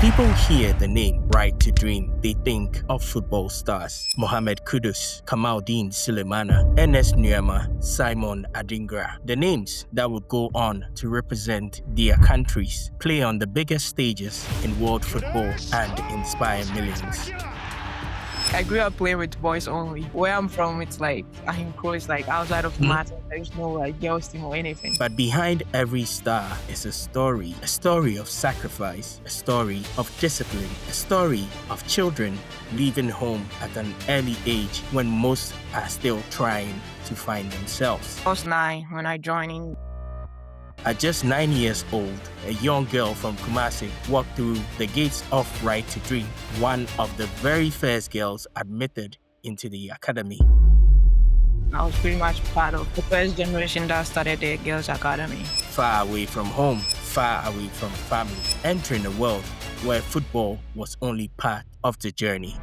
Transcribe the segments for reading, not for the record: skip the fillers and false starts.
people hear the name Right to Dream, they think of football stars Mohamed Kudus, Kamaldeen Sulemana, Ernest Nuema, Simon Adingra. The names that would go on to represent their countries, play on the biggest stages in world football, and inspire millions. I grew up playing with boys only. Where I'm from, it's like, it's like outside of Kumasi, there's no like girls team or anything. But behind every star is a story of sacrifice, a story of discipline, a story of children leaving home at an early age when most are still trying to find themselves. I was 9 when I joined in. At just 9 years old, a young girl from Kumasi walked through the gates of Right to Dream, one of the very first girls admitted into the academy. I was pretty much part of the first generation that started the girls' academy. Far away from home, far away from family, entering a world where football was only part of the journey.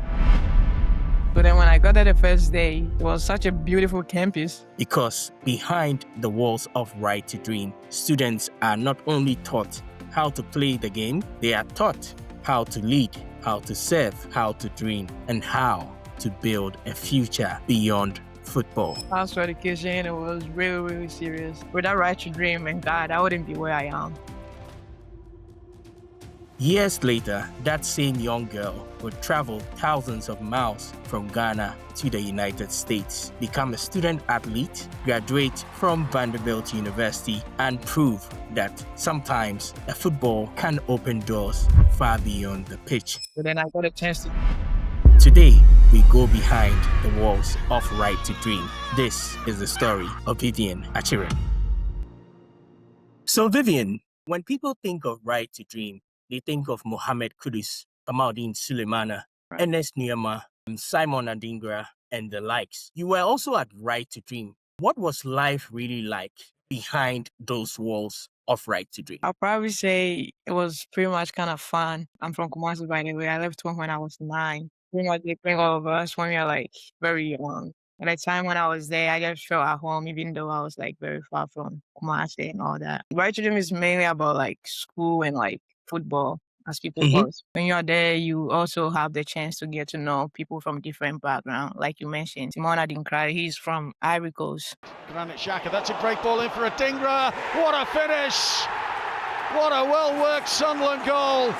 So then when I got there the first day, it was such a beautiful campus. Because behind the walls of Right to Dream, students are not only taught how to play the game, they are taught how to lead, how to serve, how to dream, and how to build a future beyond football. As for education, it was really, really serious. Without Right to Dream and God, I wouldn't be where I am. Years later, that same young girl would travel thousands of miles from Ghana to the United States, become a student athlete, graduate from Vanderbilt University, and prove that sometimes a football can open doors far beyond the pitch. So then I got a chance to. Today, we go behind the walls of Right to Dream. This is the story of Vivian Akyirem. So Vivian, when people think of Right to Dream, they think of Mohamed Kudus, Kamaldeen Sulemana, Ernest Nuema, Simon Adingra, and the likes. You were also at Right to Dream. What was life really like behind those walls of Right to Dream? I'll probably say it was pretty much kind of fun. I'm from Kumasi, by the way. I left home when I was 9. Pretty much they bring all of us when we are like very young. At the time when I was there, I just felt at home, even though I was like very far from Kumasi and all that. Right to Dream is mainly about like school and like football, as people call it. When you're there, you also have the chance to get to know people from different backgrounds. Like you mentioned, Simon Adingra, he's from Ivory Coast. Granit Xhaka, that's a great ball in for Adingra. What a finish! What a well-worked Sunderland goal!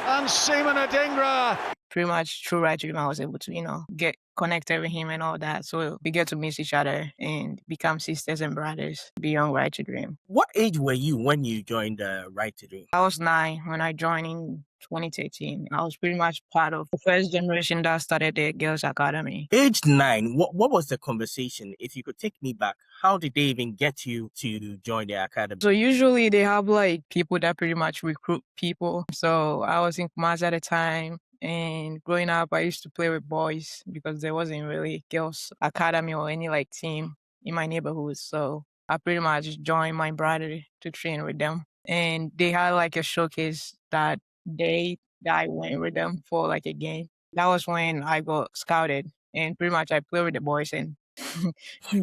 And Simon Adingra. Pretty much through Right to Dream, I was able to, get connected with him and all that. So we get to meet each other and become sisters and brothers beyond Right to Dream. What age were you when you joined Right to Dream? I was 9 when I joined in 2013. I was pretty much part of the first generation that started the girls' academy. Age 9, what was the conversation? If you could take me back, how did they even get you to join the academy? So usually they have like people that pretty much recruit people. So I was in Kumasi at the time. And growing up, I used to play with boys because there wasn't really girls' academy or any like team in my neighborhood. So I pretty much joined my brother to train with them. And they had like a showcase that day that I went with them for like a game. That was when I got scouted. And pretty much I played with the boys. And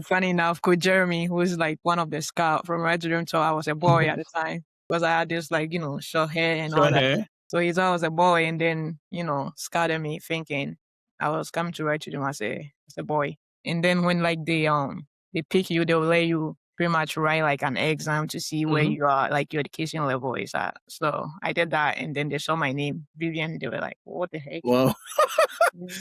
funny enough, Coach Jeremy, who was like one of the scouts from Red Room, so I was a boy at the time. Because I had this like, short hair and all that. So he thought I was a boy and then, scouted me thinking I was coming to Right to Dream as a boy. And then when like they pick you, they'll let you pretty much write like an exam to see where you are, like your education level is at. So I did that and then they saw my name, Vivian. They were like, what the heck? Wow.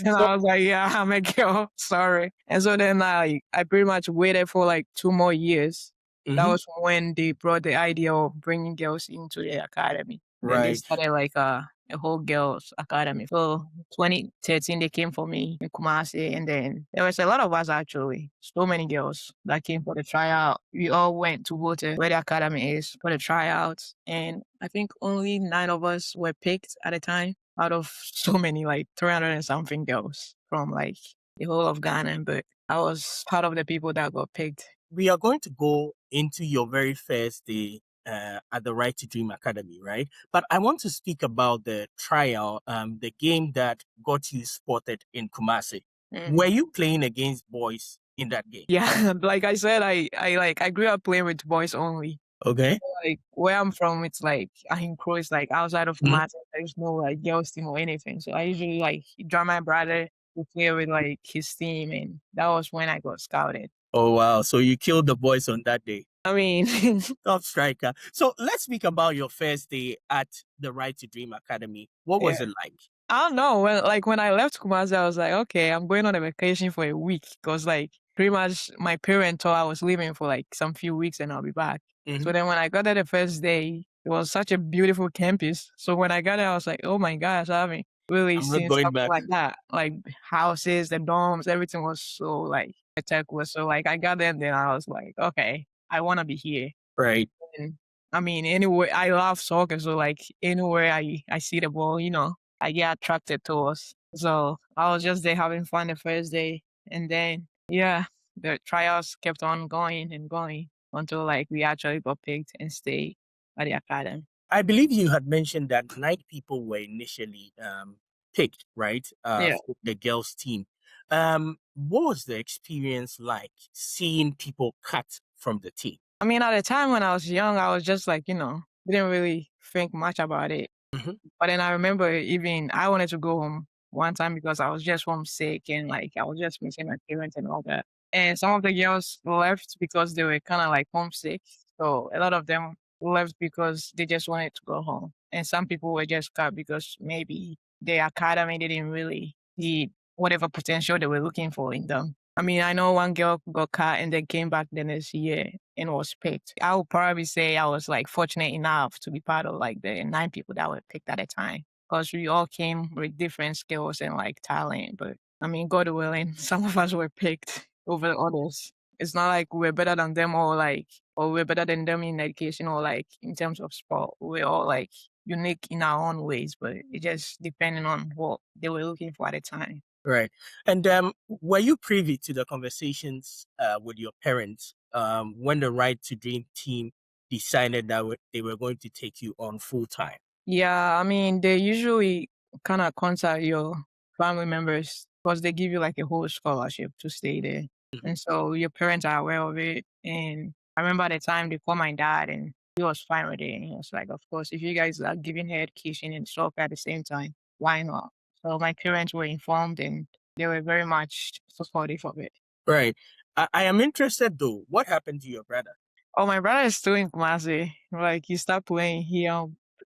And I was like, yeah, I'm a girl. Sorry. And so then I pretty much waited for like 2 more years. That was when they brought the idea of bringing girls into the academy. Then they started like a whole girls academy. So 2013 they came for me in Kumasi, and then there was a lot of us actually. So many girls that came for the tryout. We all went to Wote, where the academy is, for the tryouts. And I think only 9 of us were picked at a time out of so many, like 300 and something girls from like the whole of Ghana. But I was part of the people that got picked. We are going to go into your very first day at the Right to Dream Academy, right? But I want to speak about the trial, the game that got you spotted in Kumasi. Were you playing against boys in that game? Yeah, like I said, I grew up playing with boys only. Okay. Like where I'm from, it's like Ahinkro is like outside of Mhm. Kumasi. There's no like girls team or anything. So I usually like join my brother to play with like his team, and that was when I got scouted. Oh, wow. So you killed the boys on that day. I mean, Top striker. So let's speak about your first day at the Right to Dream Academy. What was yeah. it like? I don't know. When I left Kumasi, I was like, okay, I'm going on a vacation for a week because like pretty much my parents thought I was leaving for like some few weeks and I'll be back. So then when I got there the first day, it was such a beautiful campus. So when I got there, I was like, oh my gosh, I haven't really I'm not seen going something back. like that. Like houses, the dorms, everything was so like spectacular. So like I got there and then I was like, okay, I want to be here. Right. And I mean, anyway, I love soccer. So like anywhere I see the ball, I get attracted to us. So I was just there having fun the first day. And then, yeah, the trials kept on going and going until like we actually got picked and stayed at the academy. I believe you had mentioned that 9 people were initially picked, right? Yeah. For the girls' team. What was the experience like seeing people cut from the team? I mean, at the time when I was young, I was just like, didn't really think much about it. Mhm. But then I remember even I wanted to go home one time because I was just homesick and like I was just missing my parents and all that. And some of the girls left because they were kind of like homesick. So a lot of them left because they just wanted to go home. And some people were just cut because maybe the academy didn't really see whatever potential they were looking for in them. I mean, I know one girl got cut and then came back the next year and was picked. I would probably say I was like fortunate enough to be part of like the 9 people that were picked at a time because we all came with different skills and like talent. But I mean, God willing, some of us were picked over the others. It's not like we're better than them or we're better than them in education or like in terms of sport. We're all like unique in our own ways, but it just depending on what they were looking for at the time. Right. And were you privy to the conversations with your parents when the Right to Dream team decided that they were going to take you on full time? Yeah, I mean, they usually kind of contact your family members because they give you like a whole scholarship to stay there. Mhm. And so your parents are aware of it. And I remember at the time they called my dad and he was fine with it. And he was like, of course, if you guys are giving her education and soccer at the same time, why not? So my parents were informed and they were very much supportive of it. Right. I am interested though. What happened to your brother? Oh, my brother is still in Kumasi. Like he stopped playing. He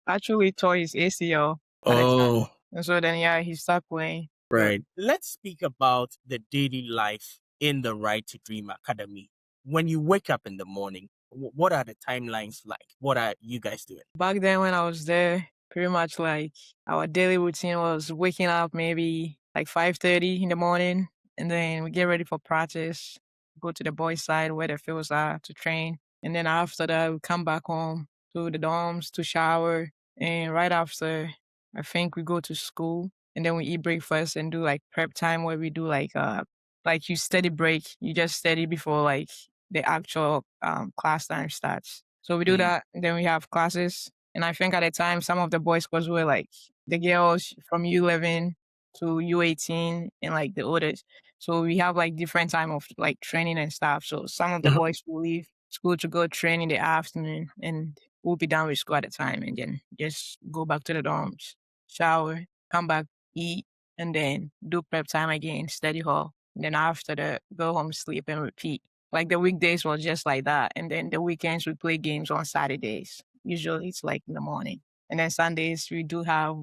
actually tore his ACL at the time. Oh, And so then yeah, he stopped playing. So right. Let's speak about the daily life in the Right to Dream Academy. When you wake up in the morning, what are the timelines like? What are you guys doing? back then when I was there, pretty much like our daily routine was waking up maybe like 5:30 in the morning and then we get ready for practice, go to the boys' side where the fields are to train. And then after that we come back home to the dorms to shower. And right after I think we go to school and then we eat breakfast and do like prep time where we do like you study break. You just study before like the actual class time starts. So we do Mm. that, and then we have classes. And I think at the time, some of the boys was were like the girls from U11 to U18 and like the others. So we have like different time of like training and stuff. So some of the Mhm. boys will leave school to go train in the afternoon and we'll be done with school at the time and then just go back to the dorms, shower, come back, eat, and then do prep time again, study hall. And then after that, go home, sleep, and repeat. Like the weekdays was just like that. And then the weekends we play games on Saturdays. Usually it's like in the morning. And then Sundays we do have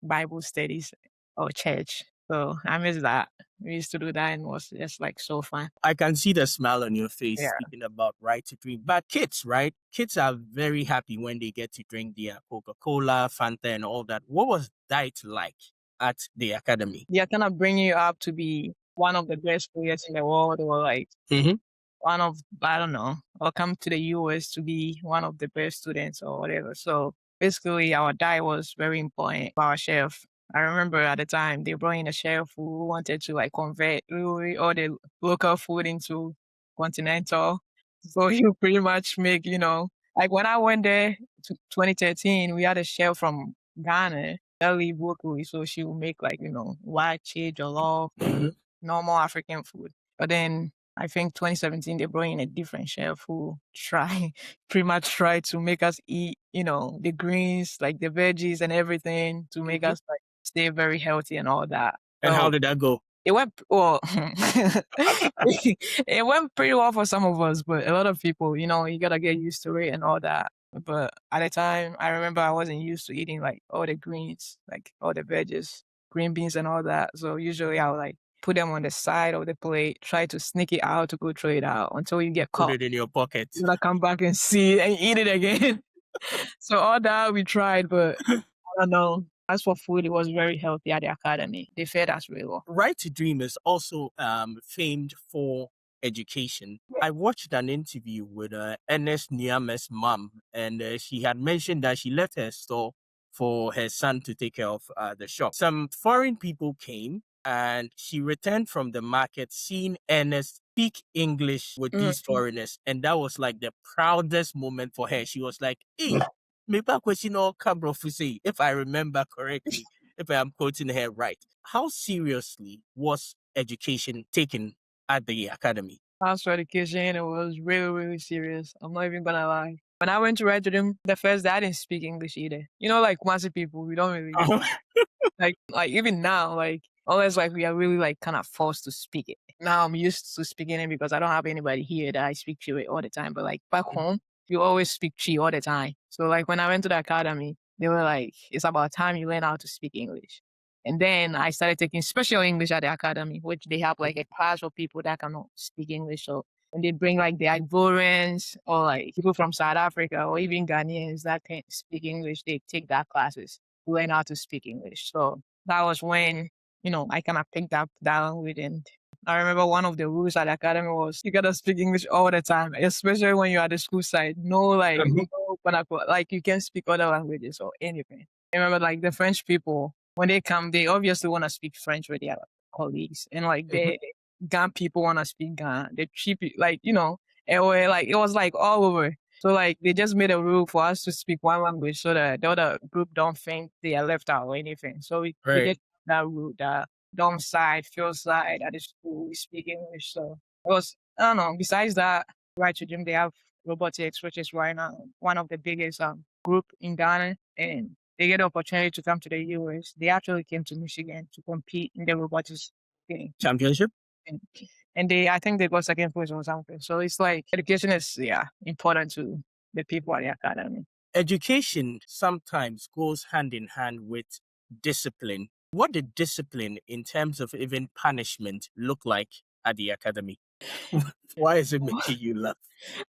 Bible studies or church. So I miss that. We used to do that and it was just like so fun. I can see the smile on your face Yeah. speaking about Right to Dream. But kids, right? Kids are very happy when they get to drink their Coca-Cola, Fanta, and all that. What was diet like at the academy? They're kind of bringing you up to be one of the best players in the world or like Mm-hmm. one of, I don't know, or come to the US to be one of the best students or whatever. So basically, our diet was very important for our chef. I remember at the time they brought in a chef who wanted to like convert really all the local food into continental. So he would pretty much make, like when I went there to 2013, we had a chef from Ghana that lived locally. So she would make like, white chicken, jollof, Mm-hmm. normal African food. But then I think 2017 they brought in a different chef who pretty much try to make us eat, the greens, like the veggies and everything to make us like stay very healthy and all that. And So how did that go? it went well. It went pretty well for some of us, but a lot of people, you gotta get used to it and all that. But at the time, I remember I wasn't used to eating like all the greens, like all the veggies, green beans and all that. So usually I would like put them on the side of the plate, try to sneak it out to go throw it out until you get Put caught. it in your pocket. You gotta come back and see and eat it again. So all that we tried, but I don't know. As for food, it was very healthy at the academy. They fed us really well. Right to Dream is also famed for education. I watched an interview with Ernest Niame's mom, and she had mentioned that she left her store for her son to take care of the shop. Some foreign people came, and she returned from the market seeing Ernest speak English with these foreigners, and that was like the proudest moment for her. She was like, "Hey, maybe question all Cabrofuse, if I remember correctly, if I am quoting her right." How seriously was education taken at the academy? As for education, it was really, really serious. I'm not even gonna lie. When I went to write to them, the first day I didn't speak English either. Like Kumasi people, we don't really like even now, like always like we are really like kind of forced to speak it. Now I'm used to speaking it because I don't have anybody here that I speak to it all the time. But like back home, you always speak Chi all the time. So like when I went to the academy, they were like, it's about time you learn how to speak English. And then I started taking special English at the academy, which they have like a class of people that cannot speak English. So when they bring like the Ivorians or like people from South Africa or even Ghanaians that can't speak English, they take that classes to learn how to speak English. So that was when, I kind of picked up that language. And I remember one of the rules at the academy was you gotta speak English all the time, especially when you're at the school side. No, like, like you can speak other languages or anything. I remember like the French people, when they come, they obviously want to speak French with their colleagues. And like the Gan people want to speak Gan. The cheap, like, it was like all over. So like they just made a rule for us to speak one language so that the other group don't think they are left out or anything. So we just that rule, that dorm side, field side at the school, we speak English. So it was, I don't know, besides that, right to gym, they have robotics, which is right now one of the biggest group in Ghana. And they get the opportunity to come to the US. They actually came to Michigan to compete in the robotics thing. Championship? And I think they got second place or something. So it's like education is, important to the people at the academy. Education sometimes goes hand in hand with discipline. What did discipline in terms of even punishment look like at the academy? Why is it making you laugh?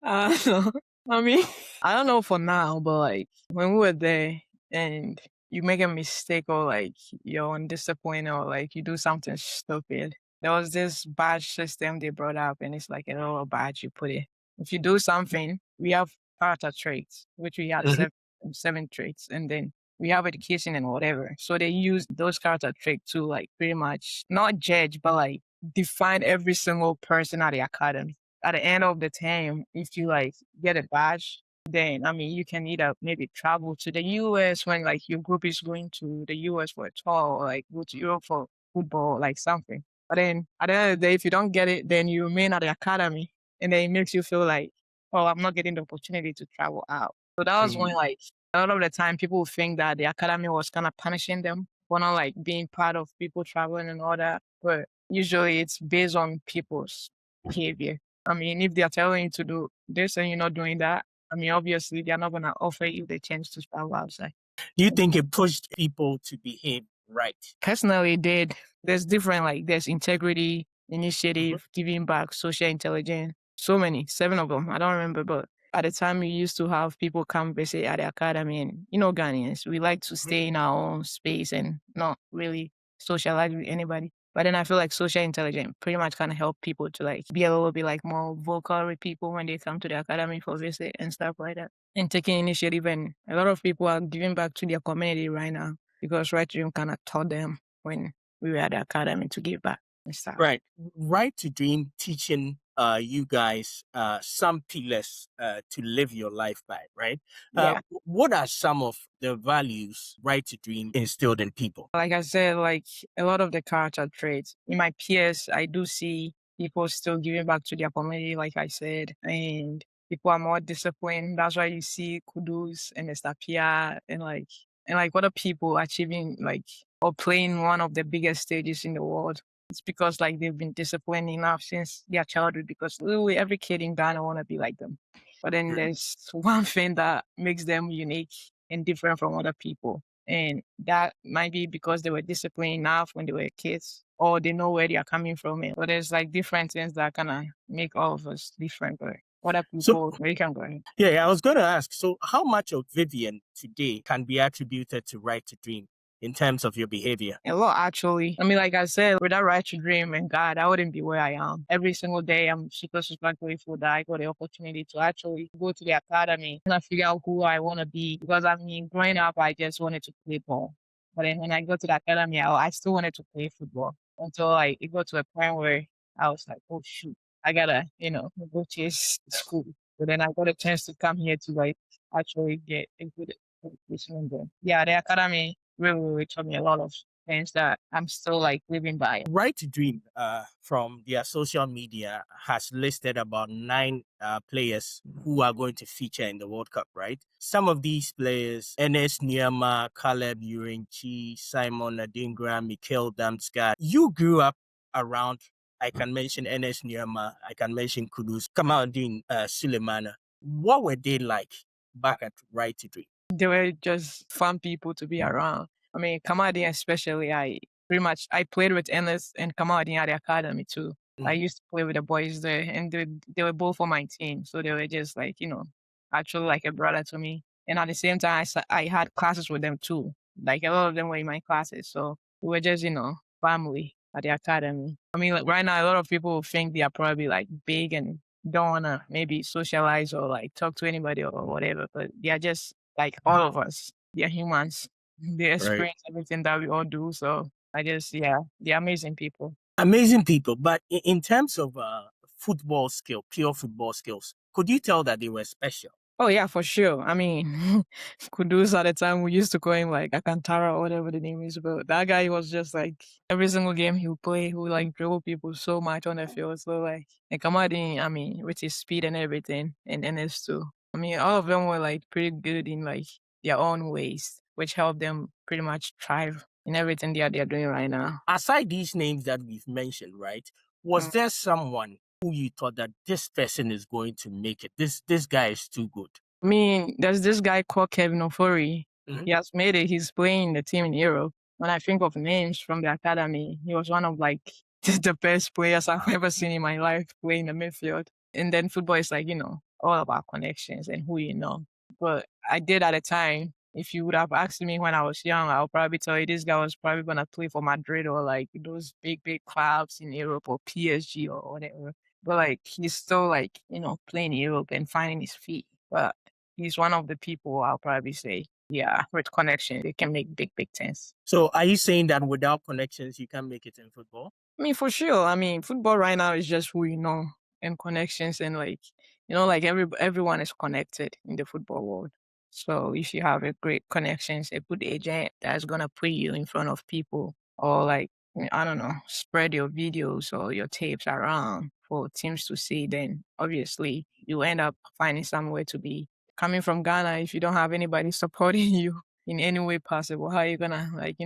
I mean, I don't know for now, but like when we were there and you make a mistake or like you're undisciplined or like you do something stupid, there was this badge system they brought up, and it's like a little badge you put it. If you do something, we have character traits, which we had seven traits, and then we have education and whatever. So they use those character traits to like pretty much not judge, but like define every single person at the academy. At the end of the term, if you like get a badge, then I mean you can either maybe travel to the US when like your group is going to the US for a tour, or like go to Europe for football, like something. But then at the end of the day, if you don't get it, then you remain at the academy, and then it makes you feel like, oh, I'm not getting the opportunity to travel out. So that was when like a lot of the time people would think that the academy was kind of punishing them for not like being part of people traveling and all that. But usually it's based on people's behavior. I mean, if they are telling you to do this and you're not doing that, I mean, obviously they're not going to offer you the chance to travel outside. Do you think it pushed people to behave right? Personally, it did. There's different, like there's integrity, initiative, giving back, social intelligence, so many, 7 of them. I don't remember, but at the time we used to have people come visit at the academy, and Ghanaians, we like to stay in our own space and not really socialize with anybody. But then I feel like social intelligence pretty much kind of help people to like be a little bit like more vocal with people when they come to the academy for visit and stuff like that. And taking initiative, and a lot of people are giving back to their community right now because Right to Dream kind of taught them when we were at the academy to give back and stuff. Right. Right to Dream teaching you guys some pillars to live your life by, right? What are some of the values Right to Dream instilled in people? Like I said, like a lot of the character traits. In my peers, I do see people still giving back to their community, like I said, and people are more disciplined. That's why you see Kudus and Estapia and like other people achieving like or playing one of the biggest stages in the world. It's because like they've been disciplined enough since their childhood because literally every kid in Ghana wanna be like them. But then there's one thing that makes them unique and different from other people. And that might be because they were disciplined enough when they were kids or they know where they are coming from. But there's like different things that kind of make all of us different. But other people, they can go ahead. Yeah, I was going to ask, so how much of Vivian today can be attributed to Right to Dream in terms of your behavior? A lot, actually. I mean, like I said, without Right to Dream and God, I wouldn't be where I am. Every single day, I'm super, super grateful that I got the opportunity to actually go to the academy and I figure out who I want to be. Because I mean, growing up, I just wanted to play ball. But then when I got to the academy, I still wanted to play football until it got to a point where I was like, oh, shoot, I gotta, go chase school. But then I got a chance to come here to like actually get a good education. Yeah, the academy really taught me a lot of things that I'm still like living by. Right to Dream, from their social media, has listed about 9 players who are going to feature in the World Cup, right? Some of these players, Enes Niama, Caleb Yirenkyi, Simon Adingra, Mikhail Damsgaard. You grew up around, I can mention Enes Niama, I can mention Kudus, Kamaldeen Sulemana. What were they like back at Right to Dream? They were just fun people to be around. I mean, Kamadi especially, I played with Ennis and Kamadi at the academy too. I used to play with the boys there and they were both on my team. So they were just like, actually like a brother to me. And at the same time, I had classes with them too. Like a lot of them were in my classes. So we were just, family at the academy. I mean, like right now, a lot of people think they are probably like big and don't want to maybe socialize or like talk to anybody or whatever, but they are just like all of us. They're humans. They experience everything that we all do. So they're amazing people. Amazing people. But in terms of football skill, pure football skills, could you tell that they were special? Oh yeah, for sure. I mean, Kudus at the time we used to call him like Akantara or whatever the name is, but that guy was just like every single game he would play, he would like dribble people so much on the field. So like and Kamadi, I mean, with his speed and everything, and NS too. I mean, all of them were like pretty good in like their own ways, which helped them pretty much thrive in everything they're doing right now. Aside these names that we've mentioned, right? Was there someone who you thought that this person is going to make it? This guy is too good. I mean, there's this guy called Kevin Ofori. He has made it. He's playing the team in Europe. When I think of names from the academy, he was one of like the best players I've ever seen in my life playing the midfield. And then football is like, all about connections and who you know. But I did at the time. If you would have asked me when I was young, I'll probably tell you this guy was probably gonna play for Madrid or like those big clubs in Europe or PSG or whatever. But like he's still like, playing Europe and finding his feet. But he's one of the people I'll probably say, yeah, with connection, they can make big things. So are you saying that without connections, you can make it in football? I mean, for sure. I mean, football right now is just who you know and connections and like, like everyone is connected in the football world. So if you have a great connections, a good agent that's gonna put you in front of people or like, I don't know, spread your videos or your tapes around for teams to see, then obviously you end up finding somewhere to be. Coming from Ghana, if you don't have anybody supporting you in any way possible, how are you gonna like,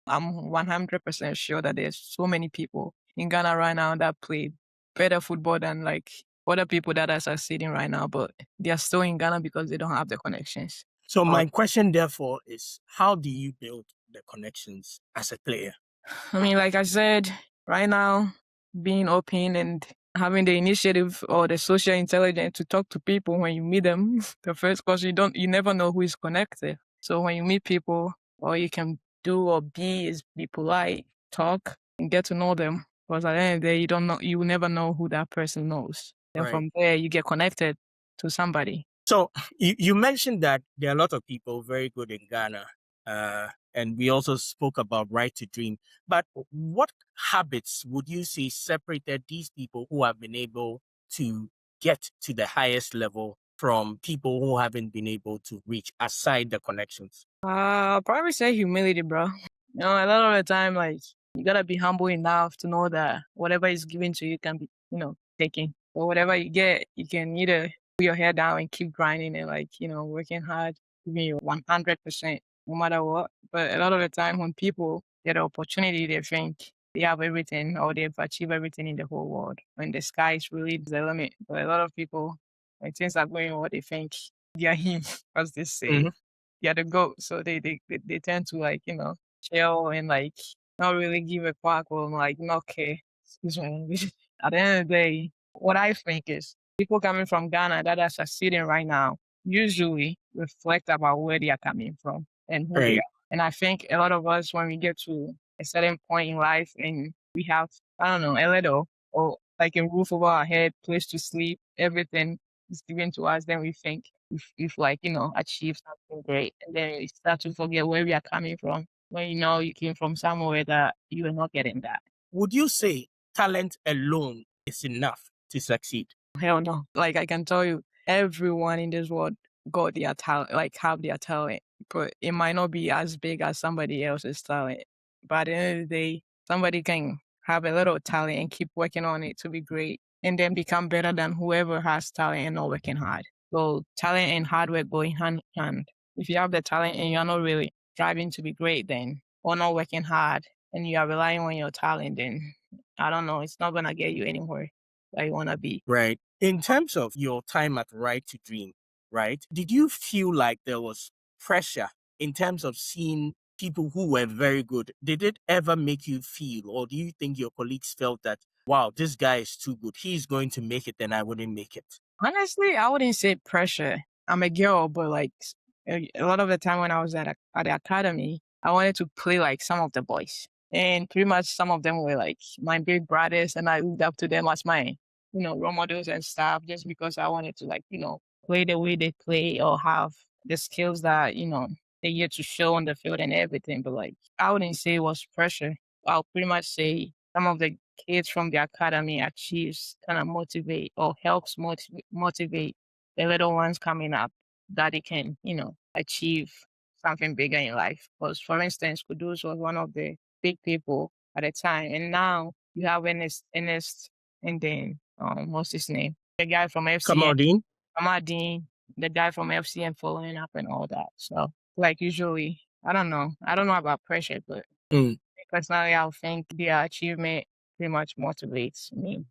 I'm 100% sure that there's so many people in Ghana right now that play better football than like other people that are succeeding right now, but they are still in Ghana because they don't have the connections. So my question therefore is, how do you build the connections as a player? I mean, like I said, right now, being open and having the initiative or the social intelligence to talk to people when you meet them, the first, because you never know who is connected. So when you meet people, all you can do or be is be polite, talk, and get to know them. Because at the end of the day, you will never know who that person knows. And from there, you get connected to somebody. So you mentioned that there are a lot of people very good in Ghana, and we also spoke about Right to Dream. But what habits would you say separated these people who have been able to get to the highest level from people who haven't been able to reach, aside the connections? I'll probably say humility, bro. A lot of the time, like, you gotta be humble enough to know that whatever is given to you can be taking. But whatever you get, you can either put your head down and keep grinding and working hard, giving you 100% no matter what. But a lot of the time when people get an opportunity, they think they have everything or they've achieved everything in the whole world. When the sky is really the limit. But a lot of people, when things are going well, they think they are him, as they say. They're the goat. So they tend to chill and not really give a fuck or not care. Excuse my language. At the end of the day, what I think is people coming from Ghana that are succeeding right now usually reflect about where they are coming from and who they Right. are. And I think a lot of us, when we get to a certain point in life and we have, I don't know, a little or like a roof over our head, place to sleep, everything is given to us, then we think if achieved something great. And then we start to forget where we are coming from when you came from somewhere that you were not getting that. Would you say talent alone is enough to succeed? Hell no. Like I can tell you, everyone in this world got their talent, have their talent, but it might not be as big as somebody else's talent. But at the end of the day, somebody can have a little talent and keep working on it to be great and then become better than whoever has talent and not working hard. So talent and hard work going hand in hand. If you have the talent and you're not really striving to be great then, or not working hard, and you are relying on your talent, then I don't know, it's not gonna get you anywhere where you wanna be. Right. In terms of your time at Right to Dream, right, did you feel like there was pressure in terms of seeing people who were very good? Did it ever make you feel, or do you think your colleagues felt that, wow, this guy is too good, he's going to make it, then I wouldn't make it? Honestly, I wouldn't say pressure. I'm a girl, but a lot of the time when I was at the academy, I wanted to play like some of the boys. And pretty much some of them were like my big brothers, and I looked up to them as my, role models and stuff, just because I wanted to play the way they play or have the skills that, they get to show on the field and everything. But I wouldn't say it was pressure. I'll pretty much say some of the kids from the academy achieves kind of motivate or helps motivate the little ones coming up that they can, achieve something bigger in life. Because, for instance, Kudus was one of the big people at the time. And now you have Ernest and then, what's his name? The guy from FCN, Kamaldeen? Amadine, the guy from FCN following up and all that. So, usually, I don't know. I don't know about pressure, but Mm. personally, I think their achievement pretty much motivates me.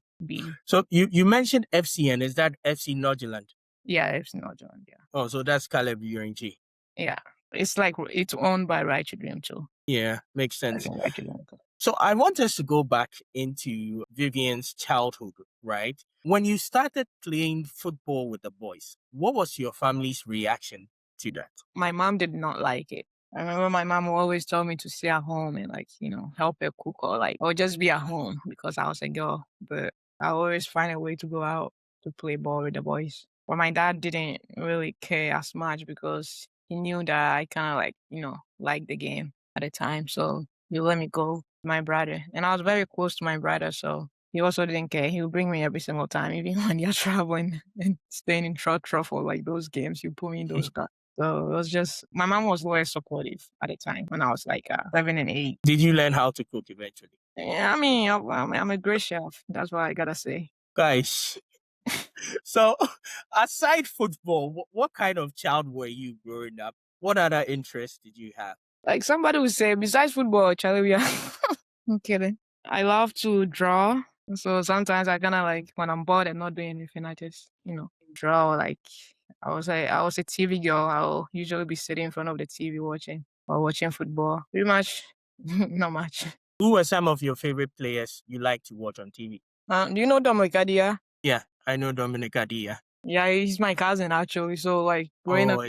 So you mentioned FCN, is that FC Nordjylland? Yeah, it's not John. Yeah. Oh, so that's Caleb Yirenkyi. Yeah. It's it's owned by Right to Dream too. Yeah, makes sense. Right to Dream. So I want us to go back into Vivian's childhood, right? When you started playing football with the boys, what was your family's reaction to that? My mom did not like it. I remember my mom always told me to stay at home and help her cook or just be at home because I was a girl. But I always find a way to go out to play ball with the boys. But my dad didn't really care as much because he knew that I kind of liked the game at the time. So he let me go with my brother. And I was very close to my brother, so he also didn't care. He would bring me every single time, even when you're traveling and staying in truck for those games. You put me in those cars. So it was just, my mom was very supportive at the time when I was 7 and 8. Did you learn how to cook eventually? Yeah, I mean, I'm a great chef. That's what I gotta say. Guys, so aside football, what kind of child were you growing up? What other interests did you have? Like somebody would say, besides football, Charlie, I'm kidding. I love to draw. So sometimes I kind of when I'm bored and not doing anything, I just, draw. I was a TV girl. I'll usually be sitting in front of the TV watching football. Pretty much, not much. Who were some of your favorite players you like to watch on TV? Do you know Dominic Adia? Yeah, I know Dominic Adia. Yeah, he's my cousin actually. So growing up,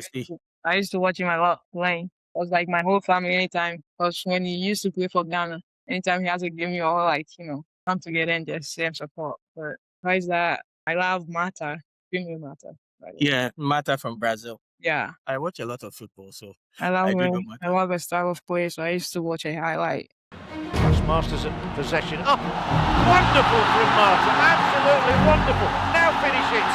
I used to watch him a lot playing. It was my whole family anytime. Because when he used to play for Ghana, anytime he has a game, we all come together and just share support. But besides that, I love Mata, Premier Mata. Yeah, Mata from Brazil. Yeah. I watch a lot of football, so I love do know him. Mata. I love his style of play, so I used to watch a highlight. Masters at possession. Oh, wonderful from Mata. Absolutely wonderful. Now finish it.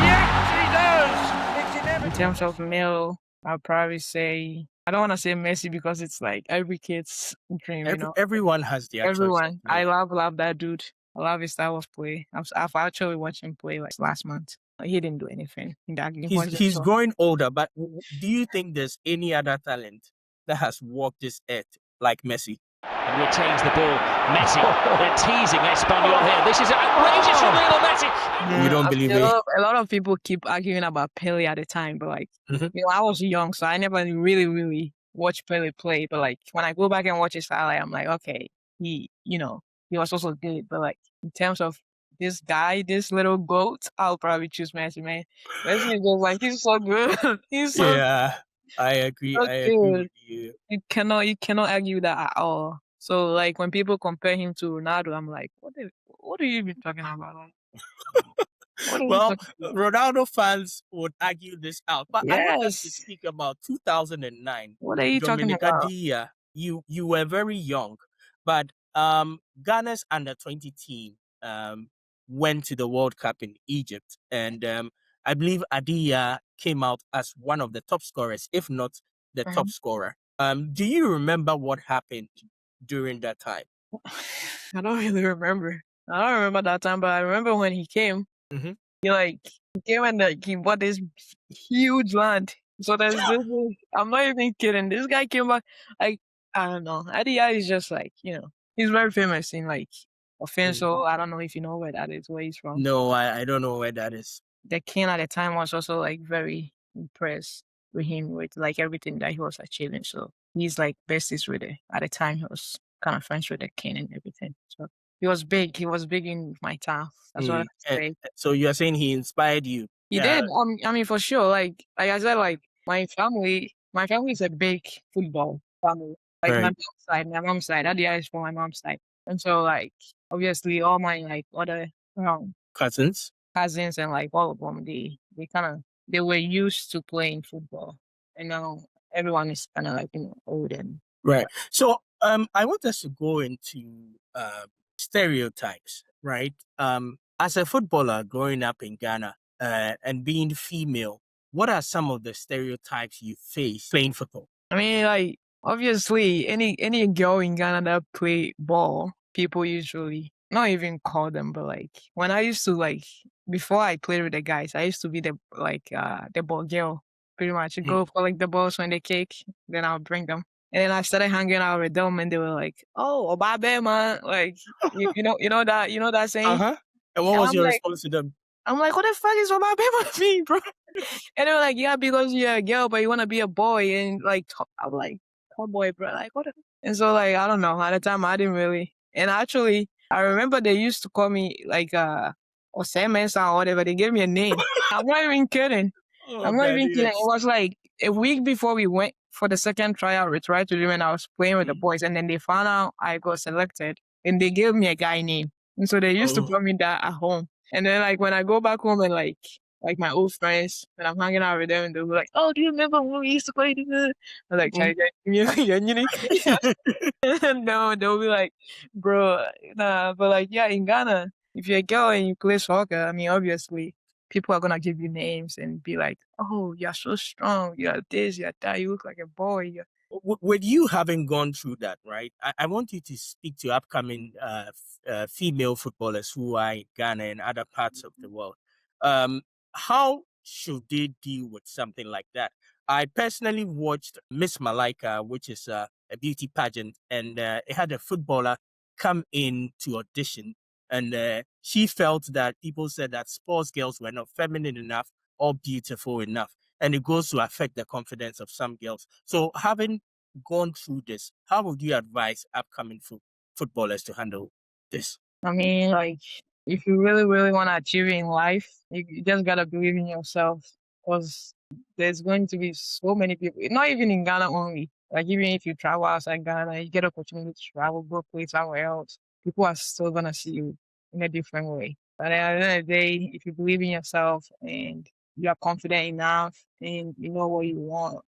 Yes, he does. It's inevitable. In terms of male, I'll probably say, I don't want to say Messi because it's every kid's dream, Everyone has their Everyone. choice. I love that dude. I love his style of play. I've actually watched him play like last month. He didn't do anything in that game. He's growing older, but do you think there's any other talent that has walked this earth like Messi? And retains the ball. Messi, they're teasing Espanyol here. This is outrageous from Lionel Messi. You don't believe a it? lot of people keep arguing about Pele at the time, but like, Mhm. I was young, so I never really watched Pele play. But like, when I go back and watch his highlight, I'm like, okay, he was also good. But like, in terms of this guy, this little goat, I'll probably choose Messi, man. Messi is just like, he's so good. He's so Yeah, I agree. so I agree good. with you. You cannot argue that at all. So like when people compare him to Ronaldo, I'm like, what are you even talking about? Like, what are you Well, talking about? Ronaldo fans would argue this out, but I want us to Yes. speak about 2009. What are you talking Dominica about? Dia, you were very young, but Ghana's under-20 team went to the World Cup in Egypt, and I believe Adia came out as one of the top scorers, if not the top scorer. Do you remember what happened during that time? I don't really remember. I don't remember that time, but I remember when he came. Mhm. He came and he bought this huge land. So there's this. I'm not even kidding. This guy came back. Like, I don't know. Adia is just like, he's very famous in like Offenso. I don't know if you know where that is, where he's from. No, I don't know where that is. The king at the time was also like very impressed with him with like everything that he was achieving. So he's like besties with it. At the time, he was kind of friends with the king and everything. So he was big. He was big in my town. That's what I say. So you are saying he inspired you? He did. I mean, for sure. Like I said, like my family is a big football family. Like Right. my mom's side, Adia is from my mom's side, and so like obviously all my like other Cousins and like all of them, they were used to playing football, and now everyone is kind of like old and right. So I want us to go into stereotypes, right? As a footballer growing up in Ghana and being female, what are some of the stereotypes you face playing football? I mean, like obviously any girl in Ghana that play ball, people usually not even call them, but like when I used to like before I played with the guys, I used to be the ball girl, pretty much. Go collect the balls when they kick, then I'll bring them. And then I started hanging out with them, and they were like, "Oh, Obabe, man!" Like you know that saying. And what was your response to them? I'm like, what the fuck is Obabe mean, bro? And they were like, yeah, because you're a girl, but you want to be a boy. And like, I'm like, boy, bro. Like, what? And so, like, I don't know. At the time, I didn't really. And actually, I remember they used to call me like, Osemensa or whatever. They gave me a name. I'm not even kidding. I'm not even kidding. It was like a week before we went for the second tryout. We tried to do when I was playing with the boys. And then they found out I got selected. And they gave me a guy name. And so they used to call me that at home. And then, like, when I go back home and, like my old friends, when I'm hanging out with them, they'll be like, oh, do you remember when we used to play this? I'm like, no, they'll be like, bro, nah. But, like, yeah, in Ghana, if you're a girl and you play soccer, I mean, obviously, people are going to give you names and be like, oh, you're so strong. You're this, you're that. You look like a boy. With you having gone through that, right? I want you to speak to upcoming female footballers who are in Ghana and other parts of the world. How should they deal with something like that? I personally watched Miss Malaika, which is a beauty pageant, and it had a footballer come in to audition, and she felt that people said that sports girls were not feminine enough or beautiful enough, and it goes to affect the confidence of some girls. So having gone through this, how would you advise upcoming footballers to handle this? I mean, like, if you really, really want to achieve in life, you just got to believe in yourself, because there's going to be so many people, not even in Ghana only. Like, even if you travel outside Ghana, you get opportunity to travel, go play somewhere else, people are still going to see you in a different way. But at the end of the day, if you believe in yourself and you are confident enough and you know what you want,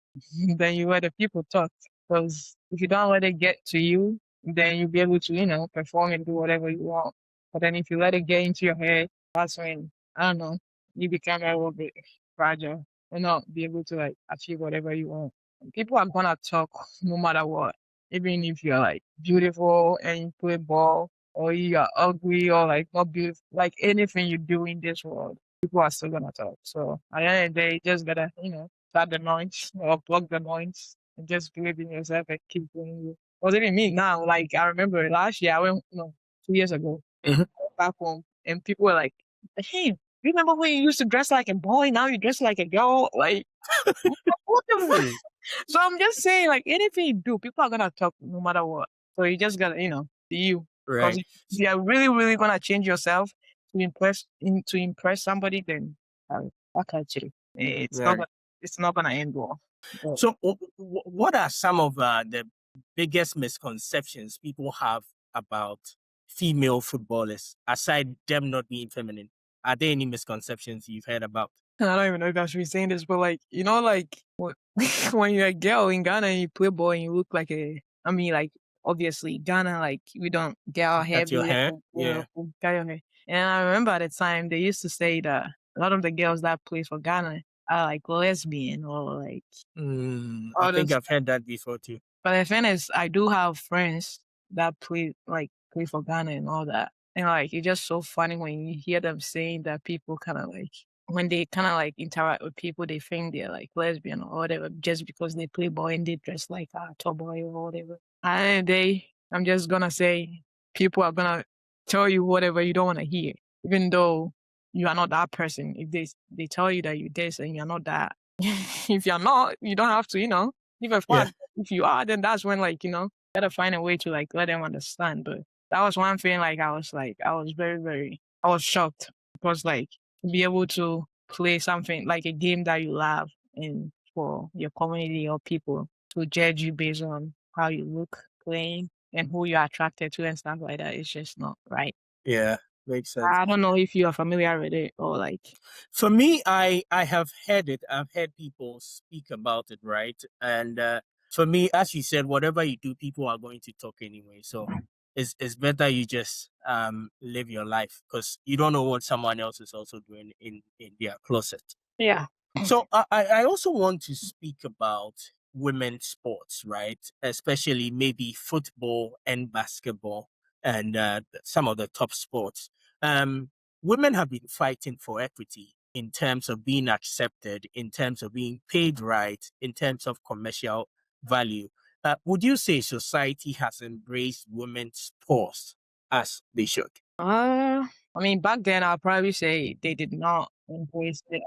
then you let the people talk. Because if you don't let it get to you, then you'll be able to, perform and do whatever you want. But then if you let it get into your head, that's when, I don't know, you become a little bit fragile and not be able to like achieve whatever you want. And people are gonna talk no matter what. Even if you're like beautiful and you play ball, or you are ugly or like not beautiful, like anything you do in this world, people are still gonna talk. So at the end of the day, you just gotta, start the noise or block the noise and just believe in yourself and keep doing you. Because even me now, like I remember last year, I went, 2 years ago, Mhm. I went back home and people were like, hey, you remember when you used to dress like a boy? Now you dress like a girl? Like, what the So I'm just saying, like anything you do, people are gonna talk no matter what. So you just gotta, be you. Because Right. if you are really, really gonna change yourself to impress somebody, then actually Right. it's not gonna end well. But So, what are some of the biggest misconceptions people have about female footballers, aside them not being feminine? Are there any misconceptions you've heard about? I don't even know if I should be saying this, but like like when you're a girl in Ghana and you play ball and you look like like obviously Ghana, like we don't get our hair Cut your braided hair? or Yeah. cut your hair. And I remember at the time they used to say that a lot of the girls that play for Ghana are like lesbian or like I all think those. I've heard that before too. But the thing is, I do have friends that play for Ghana and all that. And like it's just so funny when you hear them saying that people kind of like when they kind of like interact with people, they think they're like lesbian or whatever just because they play ball and they dress like a tomboy or whatever. At the end of the day, I'm just gonna say people are gonna tell you whatever you don't want to hear, even though you are not that person. If they tell you that you're this and you're not that, if you're not, you don't have to, give a Yeah. fuck. If you are, then that's when like, gotta find a way to like let them understand. But that was one thing I was very, very I was shocked because like to be able to play something like a game that you love and for your community or people to judge you based on how you look playing and who you're attracted to and stuff like that, it's just not right. Yeah. Makes sense. I don't know if you are familiar with it or like For me, I have heard it. I've heard people speak about it, right? And for me, as you said, whatever you do, people are going to talk anyway. So it's better you just live your life because you don't know what someone else is also doing in their closet. yeah. So I also want to speak about women's sports, right? Especially maybe football and basketball and some of the top sports. Women have been fighting for equity in terms of being accepted, in terms of being paid right, in terms of commercial value. Would you say society has embraced women's sports as they should? I mean, back then I'll probably say they did not embrace it.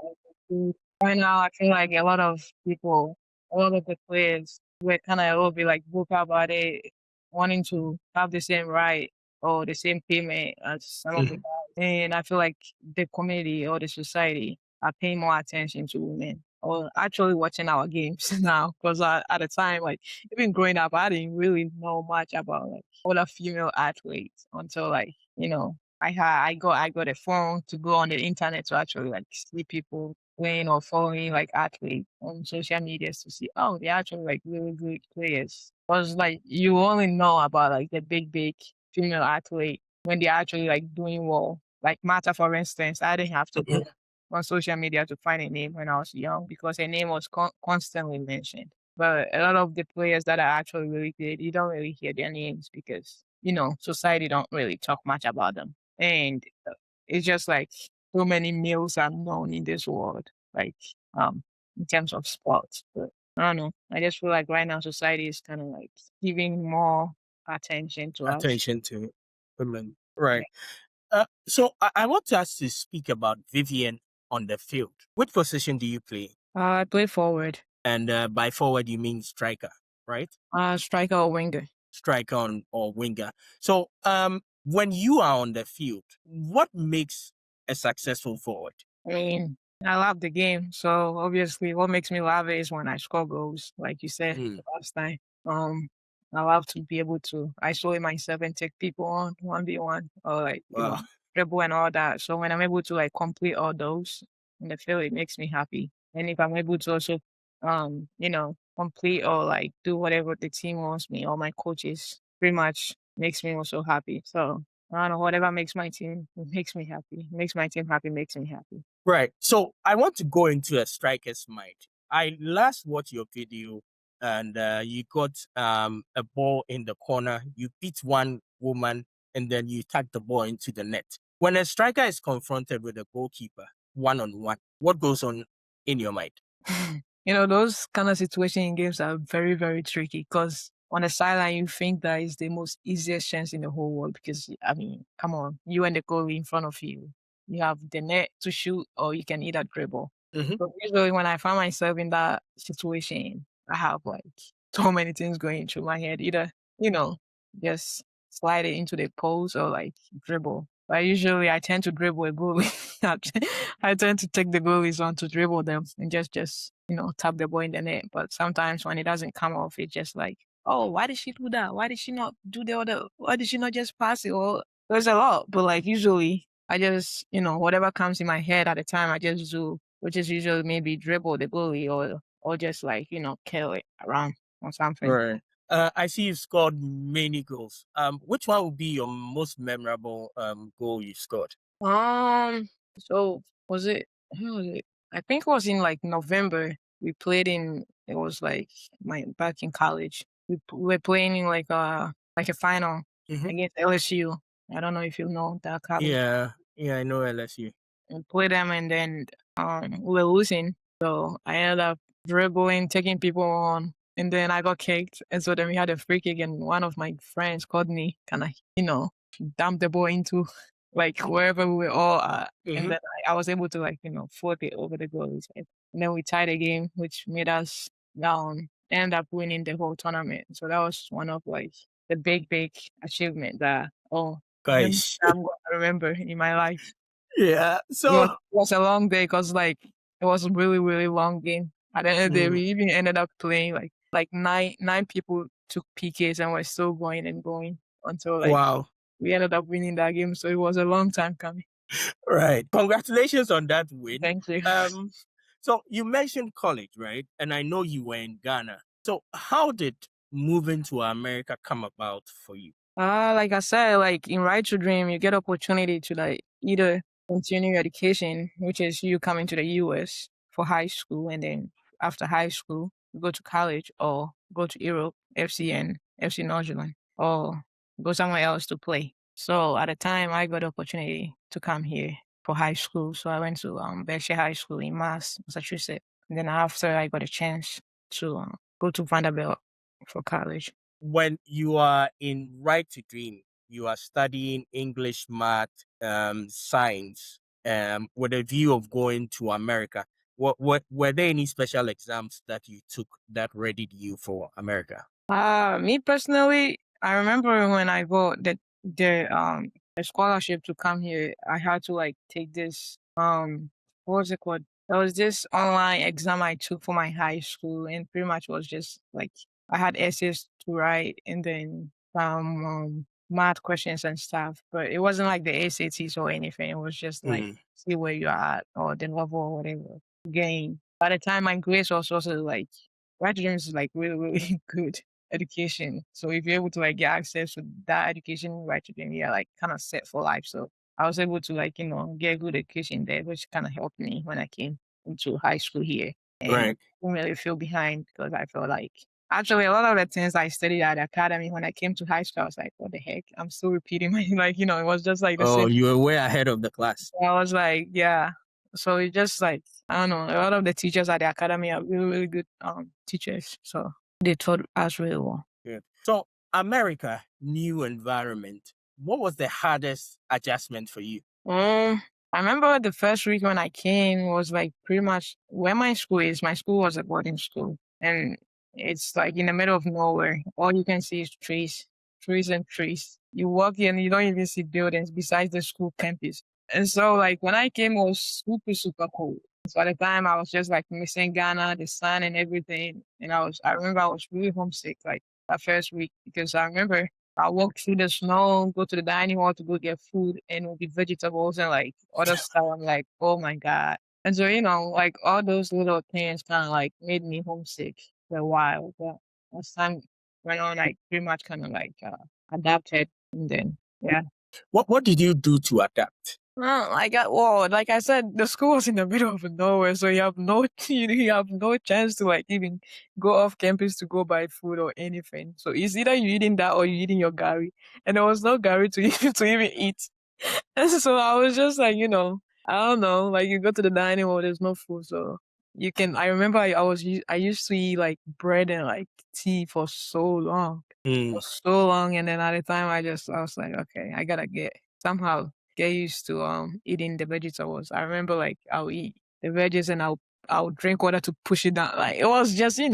Right now, I feel like a lot of the players were kind of a little bit like vocal about it, wanting to have the same right or the same payment as some of the Mhm. guys. And I feel like the community or the society are paying more attention to women or actually watching our games now. Because at the time, like even growing up, I didn't really know much about like other female athletes until like I got a phone to go on the internet to actually like see people playing or following like athletes on social media to see, oh, they're actually like really good players. Because like you only know about like the big female athlete when they're actually like doing well. Like Mata, for instance, I didn't have to go on social media to find a name when I was young because her name was constantly mentioned. But a lot of the players that are actually really good, you don't really hear their names because, society don't really talk much about them. And it's just like so many males are known in this world, like in terms of sports. But I don't know. I just feel like right now society is kind of like giving more attention to us. Attention to women. Yeah. Right. So I want us to speak about Vivian on the field. Which position do you play? I play forward, And by forward, you mean striker, right? striker or winger. Striker or winger. So when you are on the field, what makes a successful forward? I mean, I love the game, so obviously, what makes me love it is when I score goals, like you said Mm, the last time. Um, I love to be able to isolate myself and take people on 1v1 or like wow. dribble and all that. So when I'm able to like complete all those in the field, it makes me happy. And if I'm able to also, complete or like do whatever the team wants me or my coaches, pretty much makes me also happy. So I don't know, whatever makes my team makes me happy, makes my team happy, makes me happy. Right. So I want to go into a striker's mind. I last watched your video and you got a ball in the corner. You beat one woman and then you tag the ball into the net. When a striker is confronted with a goalkeeper one-on-one, what goes on in your mind? Those kind of situation in games are very, very tricky because on the sideline, you think that is the most easiest chance in the whole world because, I mean, come on, you and the goalie in front of you. You have the net to shoot or you can either dribble. Mm-hmm. But usually when I find myself in that situation, I have like so many things going through my head. Either, just slide it into the post or like dribble. But usually I tend to dribble a goalie. I tend to take the goalies on to dribble them and just tap the ball in the net. But sometimes when it doesn't come off, it's just like, oh, why did she do that? Why did she not do the other? Why did she not just pass it? Or there's a lot. But like usually I just, whatever comes in my head at the time, I just do, which is usually maybe dribble the goalie or just like, kill it around or something. Right. I see you've scored many goals. Which one would be your most memorable goal you've scored? So was it? How was it? I think it was in like November. We played in. It was like back in college. We were playing in like a final against LSU. I don't know if you know that college. Yeah, I know LSU. We played them and then we were losing. So I ended up dribbling, taking people on, and then I got kicked. And so then we had a free kick, and one of my friends called me, kind of, dump the ball into like wherever we were all at. And then I was able to like, float it over the goalie's head. And then we tied the game, which made us end up winning the whole tournament. So that was one of like the big achievement that Guys, I'm going to remember in my life. Yeah. So it was a long day because like it was a really, really long game. At the end of the day, we even ended up playing like nine people took PKs and we're still going and going until like wow. we ended up winning that game. So it was a long time coming. Right. Congratulations on that win. Thank you. So you mentioned college, right? And I know you were in Ghana. So how did moving to America come about for you? Like I said, like in Right to Dream, you get opportunity to like either continue your education, which is you coming to the US for high school, and then after high school, you go to college or go to Europe, FC North Zealand, or go somewhere else to play. So at the time, I got the opportunity to come here for high school. So I went to Berkshire High School in Massachusetts. And then after, I got a chance to go to Vanderbilt for college. When you are in Right to Dream, you are studying English, math, science, with a view of going to America. What were there any special exams that you took that readied you for America? Me personally, I remember when I got the scholarship to come here, I had to like take this what was it called? There was this online exam I took for my high school, and pretty much was just like I had essays to write and then some math questions and stuff. But it wasn't like the SATs or anything. It was just like see where you're at or the level or whatever game. By the time my grades was also like Right to Dream is like really, really good education. So if you're able to like get access to that education Right to Dream, you're like kind of set for life. So I was able to like, get a good education there, which kind of helped me when I came into high school here. And I didn't really feel behind because I felt like actually a lot of the things I studied at the academy when I came to high school, I was like, what the heck? I'm still repeating my like, it was just like the same. Oh, you were way ahead of the class. I was like, yeah. So it just like, I don't know, a lot of the teachers at the academy are really, really good teachers. So they taught us really well. Good. So America, new environment. What was the hardest adjustment for you? I remember the first week when I came was like pretty much where my school is. My school was a boarding school. And it's like in the middle of nowhere. All you can see is trees and trees. You walk in and you don't even see buildings besides the school campus. And so like when I came, it was super, super cold. So at the time I was just like missing Ghana, the sun and everything. And I remember I was really homesick like that first week because I remember I walked through the snow, go to the dining hall to go get food and it would be vegetables and like other stuff. I'm like, oh my God. And so, like all those little things kind of like made me homesick for a while. But as time went on, I pretty much kind of like adapted and then, yeah. What did you do to adapt? Like I said, the school was in the middle of nowhere, so you have no you have no chance to like even go off campus to go buy food or anything. So it's either you eating that or you eating your gari, and there was no gari to even eat. And so I was just like, I don't know, like you go to the dining hall, there's no food, so you can. I remember I used to eat like bread and like tea for so long, and then at the time I was like, okay, I gotta somehow get used to eating the vegetables. I remember like I'll eat the veggies and I'll drink water to push it down. Like it was just it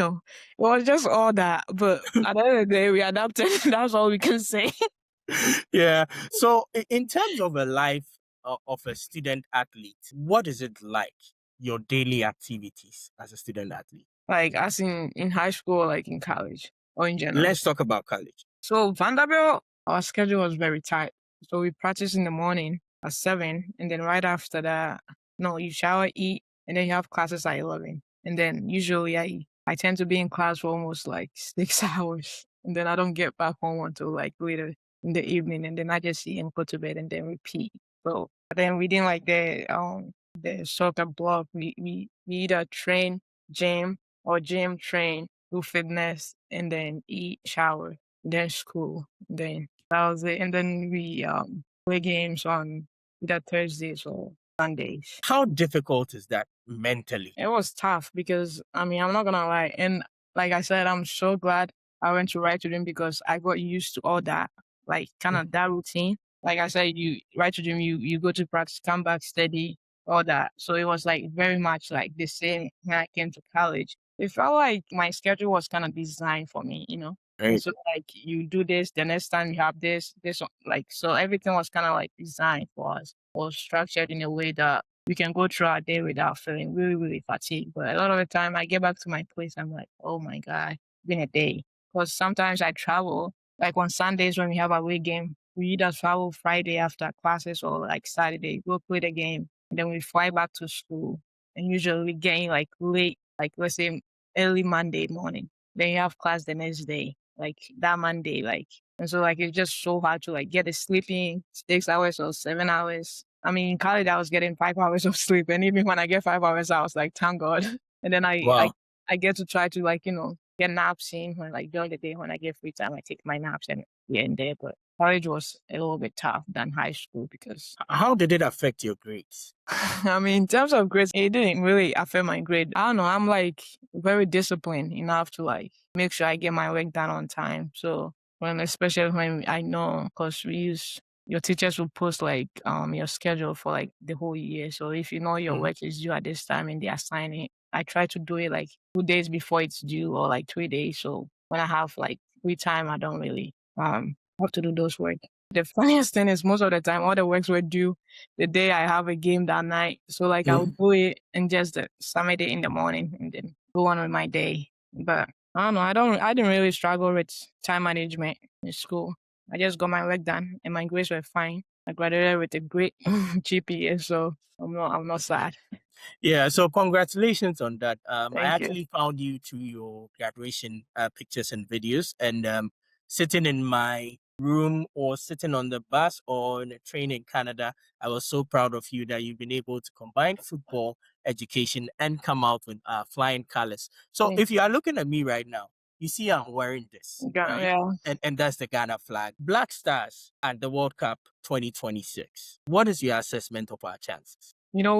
was just all that. But at the end of the day, we adapted. That's all we can say. Yeah. So in terms of a life of a student athlete, what is it like, your daily activities as a student athlete? Like as in high school, like in college or in general. Let's talk about college. So Vanderbilt, our schedule was very tight. So we practice in the morning at 7, and then right after that, no, you shower, eat, and then you have classes at 11. And then usually I tend to be in class for almost like 6 hours, and then I don't get back home until like later in the evening, and then I just eat and go to bed and then repeat. So then we didn't like the soccer block. We either train, gym, or gym, train, do fitness, and then eat, shower, then school. Then that was it. And then we play games on either Thursdays or Sundays. How difficult is that mentally? It was tough because I'm not gonna lie. And like I said, I'm so glad I went to Right to Dream because I got used to all that, like kind of that routine. Like I said, you Right to Dream, you go to practice, come back, steady, all that. So it was like very much like the same when I came to college. It felt like my schedule was kind of designed for me. And Right. so like you do this, the next time you have this one, like so everything was kind of like designed for us or structured in a way that we can go through our day without feeling really, really fatigued. But a lot of the time I get back to my place, I'm like, oh my God, it's been a day. Because sometimes I travel, like on Sundays when we have our away game, we either travel Friday after classes or like Saturday, go play the game. And then we fly back to school. And usually we get in like late, like let's say early Monday morning. Then you have class the next day, like that Monday, like, and so like it's just so hard to like get a sleeping 6 hours or 7 hours. I mean, in college I was getting 5 hours of sleep, and even when I get 5 hours, I was like, thank God. And then Wow. I get to try to like get naps in when like during the day when I get free time, I take my naps and here and there. But college was a little bit tough than high school because How did it affect your grades? I mean, in terms of grades, it didn't really affect my grade. I don't know. I'm like very disciplined enough to like make sure I get my work done on time. So especially when I know, because your teachers will post like your schedule for like the whole year. So if you know your work is due at this time and they assign it, I try to do it like 2 days before it's due or like 3 days. So when I have like free time, I don't really have to do those work. The funniest thing is most of the time all the works were due the day I have a game that night. So like I'll do it and just submit it in the morning and then go on with my day. But I don't know. I didn't really struggle with time management in school. I just got my work done and my grades were fine. I graduated with a great GPA, so I'm not sad. Yeah, so congratulations on that. I Thank you. actually found you to your graduation pictures and videos, and sitting in my room or sitting on the bus or in a train in Canada, I was so proud of you that you've been able to combine football, education, and come out with flying colors. So Thank if you are looking at me right now, you see I'm wearing this, right? Yeah. And that's the Ghana flag. Black Stars at the World Cup 2026. What is your assessment of our chances?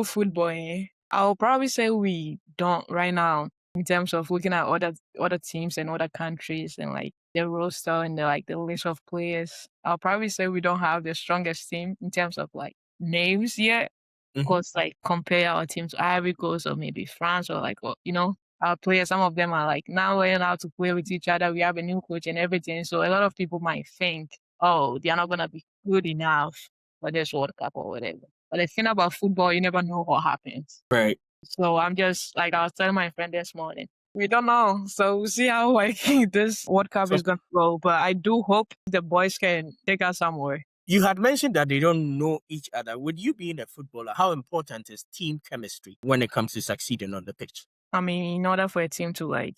Football, I'll probably say we don't right now in terms of looking at other teams and other countries and like the roster and the list of players. I'll probably say we don't have the strongest team in terms of like names yet. Because like compare our team to Ivory Coast or maybe France or like our players, some of them are like now learning how to play with each other. We have a new coach and everything. So a lot of people might think, oh, they're not gonna be good enough for this World Cup or whatever. But the thing about football, you never know what happens. Right. So I'm just like I was telling my friend this morning. We don't know. So we'll see how like this World Cup is gonna go. But I do hope the boys can take us somewhere. You had mentioned that they don't know each other. With you being a footballer, how important is team chemistry when it comes to succeeding on the pitch? I mean, in order for a team to like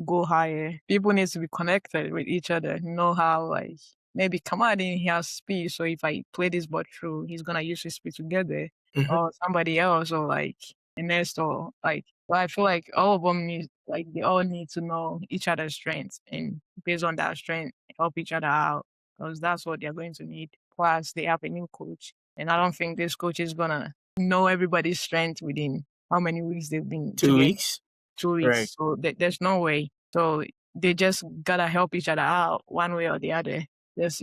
go higher, people need to be connected with each other, know how like maybe Kamadi, he has speed. So if I play this ball through, he's gonna use his speed together, or somebody else, or like Ernest, or like. But I feel like all of them need, like they all need to know each other's strengths, and based on that strength, help each other out, because that's what they're going to need. Plus, they have a new coach, and I don't think this coach is gonna know everybody's strength within how many weeks they've been 2 together. weeks. 2 weeks. Right. So there's no way. So they just gotta help each other out one way or the other. Just,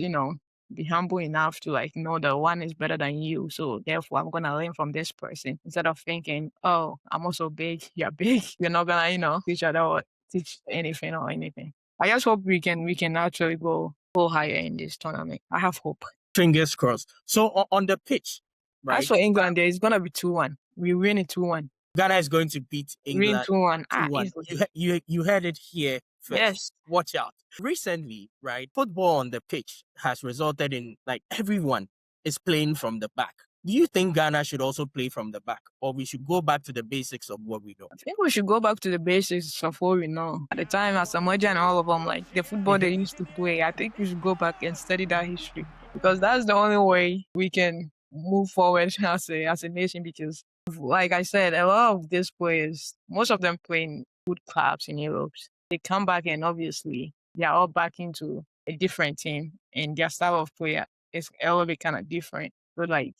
be humble enough to like know that one is better than you. So therefore I'm gonna learn from this person instead of thinking, oh, I'm also big, you're big. You're not gonna, teach each other or teach anything or anything. I just hope we can actually go higher in this tournament. I have hope. Fingers crossed. So on the pitch, right? As for England, there is gonna be 2-1. We win it 2-1. Ghana is going to beat Win England 2-1. 2-1. You heard it here first. Yes. Watch out. Recently, right, football on the pitch has resulted in like everyone is playing from the back. Do you think Ghana should also play from the back, or we should go back to the basics of what we know? I think we should go back to the basics of what we know. At the time, Asamoah and all of them, like the football they used to play, I think we should go back and study that history, because that's the only way we can move forward as a nation. Because, like I said, a lot of these players, most of them play in good clubs in Europe. They come back and obviously they are all back into a different team, and their style of play is a little bit kind of different. But like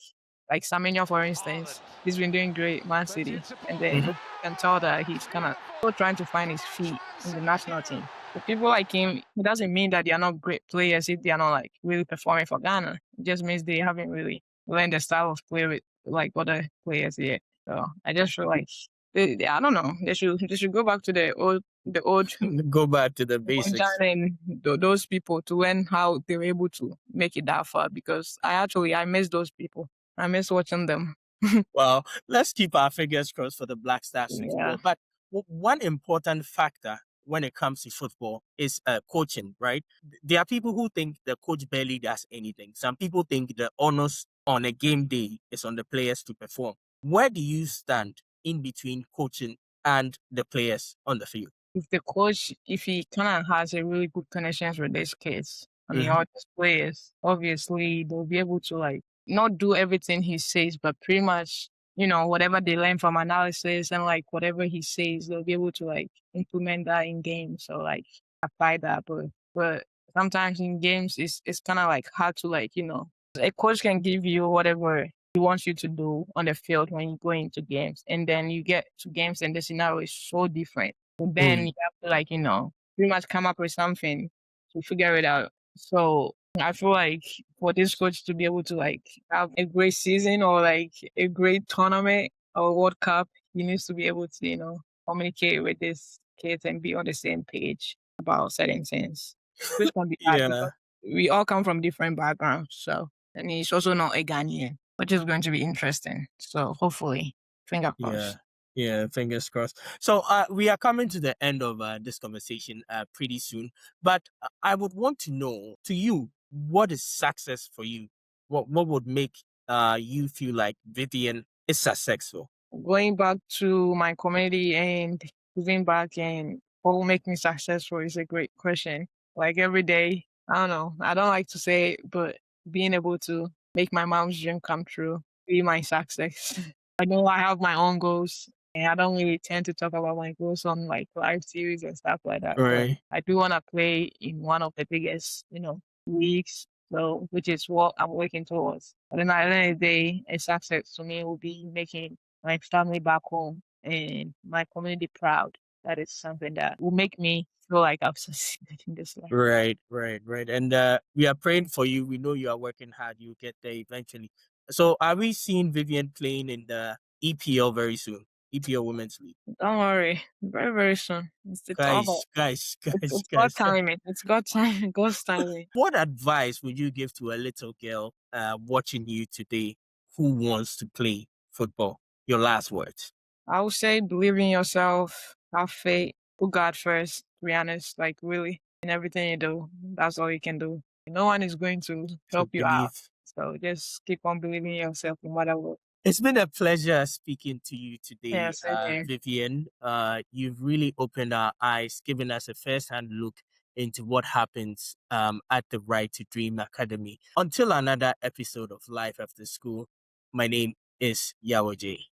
Samuel, for instance, he's been doing great at Man City, and then you can tell that he's kind of still trying to find his feet in the national team. For people like him, it doesn't mean that they are not great players if they are not like really performing for Ghana. It just means they haven't really learned the style of play with like other players yet. So I just feel like I don't know. They should go back to the old Go back to the basics. and those people to learn how they were able to make it that far, because I miss those people. I miss watching them. Well, let's keep our fingers crossed for the Black Stars to Yeah. go. But one important factor when it comes to football is coaching, right? There are people who think the coach barely does anything. Some people think the onus on a game day is on the players to perform. Where do you stand in between coaching and the players on the field? If the coach, if he kind of has a really good connections with these kids and all these players, obviously they'll be able to like not do everything he says, but pretty much, whatever they learn from analysis and like whatever he says, they'll be able to like implement that in games or like apply that. But sometimes in games, it's kind of like hard to like, a coach can give you whatever he wants you to do on the field when you go into games, and then you get to games and the scenario is so different. But then you have to like, pretty much come up with something to figure it out. So I feel like for this coach to be able to like have a great season or like a great tournament or World Cup, he needs to be able to, communicate with these kids and be on the same page about certain things. Which can be hard because we all come from different backgrounds. So, and he's also not a Ghanaian, which is going to be interesting. So hopefully, finger crossed. Yeah, fingers crossed. So we are coming to the end of this conversation pretty soon. But I would want to know, to you, what is success for you? What would make you feel like Vivian is successful? Going back to my community and giving back and what will make me successful is a great question. Like every day, I don't know. I don't like to say it, but being able to make my mom's dream come true be my success. I know I have my own goals, and I don't really tend to talk about my goals on like live series and stuff like that. Right. But I do want to play in one of the biggest, leagues. So, which is what I'm working towards. But then at the end of the day, a success to me will be making my family back home and my community proud. That is something that will make me feel like I've succeeded in this life. Right. And we are praying for you. We know you are working hard. You'll get there eventually. So are we seeing Vivian playing in the EPL very soon? EPL Women's League. Don't worry. Very, very soon. It's Guys. got timing. It's got time. God's timing. What advice would you give to a little girl watching you today who wants to play football? Your last words. I would say believe in yourself, have faith, put God first, to be honest, like really in everything you do. That's all you can do. No one is going to help you out. So just keep on believing in yourself no matter what. It's been a pleasure speaking to you today, Yes, Vivian. You've really opened our eyes, given us a first-hand look into what happens at the Right to Dream Academy. Until another episode of Life After School, my name is Yawo J.